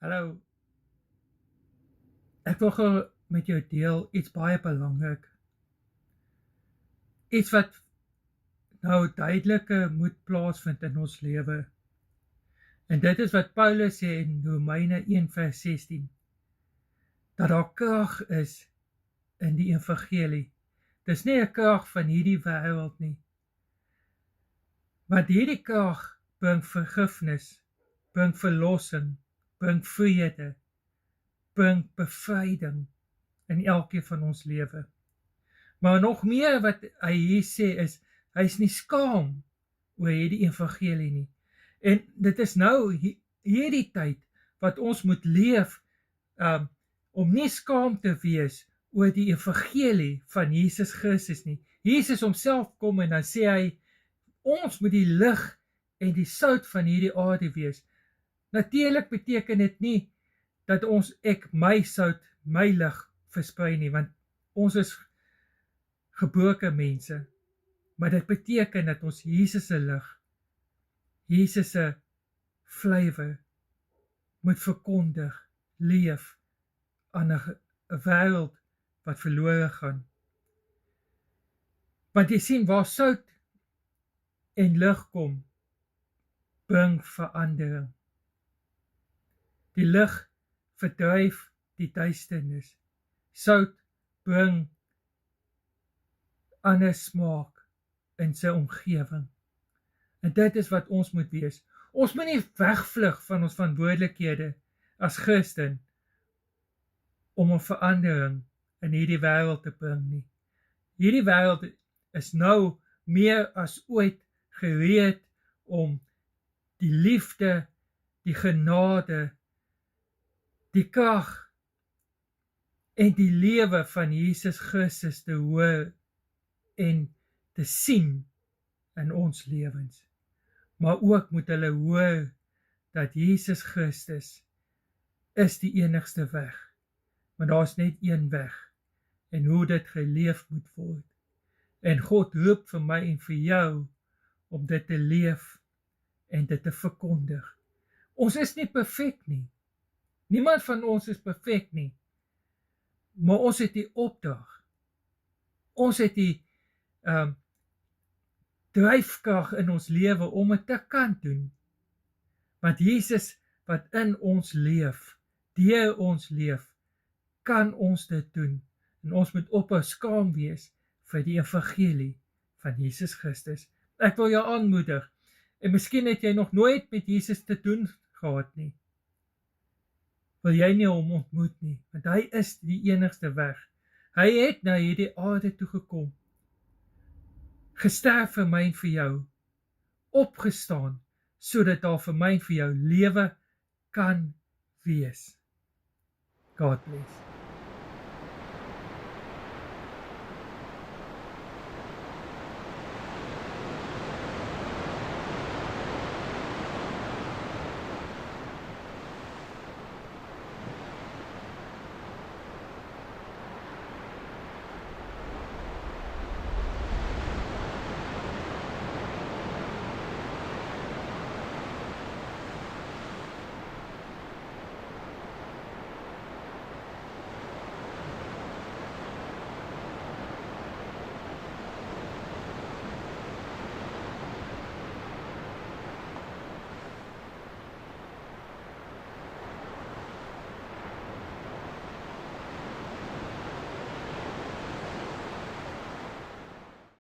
Hallo, ek wil gou met jou deel iets baie belangrik. Iets wat nou duidelike moet plaasvind in ons lewe. En dit is wat Paulus sê in Romeine 1 vers 16. Dat daar krag is in die evangelie. Dis nie 'n krag van hierdie wêreld nie. Want hierdie krag bring vergifnis, bring verlossing, bring vrede, bring bevryding in elkeen van ons lewe. Maar nog meer wat hy hier sê is, hy is nie skaam oor hierdie evangelie nie. En dit is nou hierdie tyd wat ons moet leef om nie skaam te wees oor die evangelie van Jesus Christus nie. Jesus homself kom en dan sê hy, ons moet die lig en die sout van hierdie aarde wees. Natuurlik beteken dit nie dat ek my sout, my lig versprei nie, want ons is gebroken mense, maar dit beteken dat ons Jesus se lig, Jesus se vlewe moet verkondig, leef aan 'n wêreld wat verlore gaan. Want jy sien, waar sout en lig kom, bring verandering. Die lig verdryf die duisternis. Sout bring ander smaak in sy omgewing. En dit is wat ons moet wees. Ons moet nie wegvlug van ons verantwoordelikhede as Christen om 'n verandering in hierdie wêreld te bring nie. Hierdie wêreld is nou meer as ooit gereed om die liefde, die genade, die krag en die lewe van Jesus Christus te hoor en te sien in ons lewens. Maar ook moet hulle hoor dat Jesus Christus is die enigste weg. Want daar is net een weg en hoe dit geleef moet word. En God roep vir my en vir jou om dit te leef en dit te verkondig. Ons is nie perfek nie. Niemand van ons is perfek nie. Maar ons het die opdrag. Ons het die dryfkrag in ons lewe om dit te kan doen. Want Jesus wat in ons leef, deur ons leef, kan ons dit doen. En ons moet ophou skaam wees vir die evangelie van Jesus Christus. Ek wil jou aanmoedig, en miskien het jy nog nooit met Jesus te doen gehad nie. Wil jy nie hom ontmoet nie, want hy is die enigste weg. Hy het na hierdie aarde toe gekom, gesterf vir my en vir jou, opgestaan, sodat daar vir my en vir jou lewe kan wees. God bless.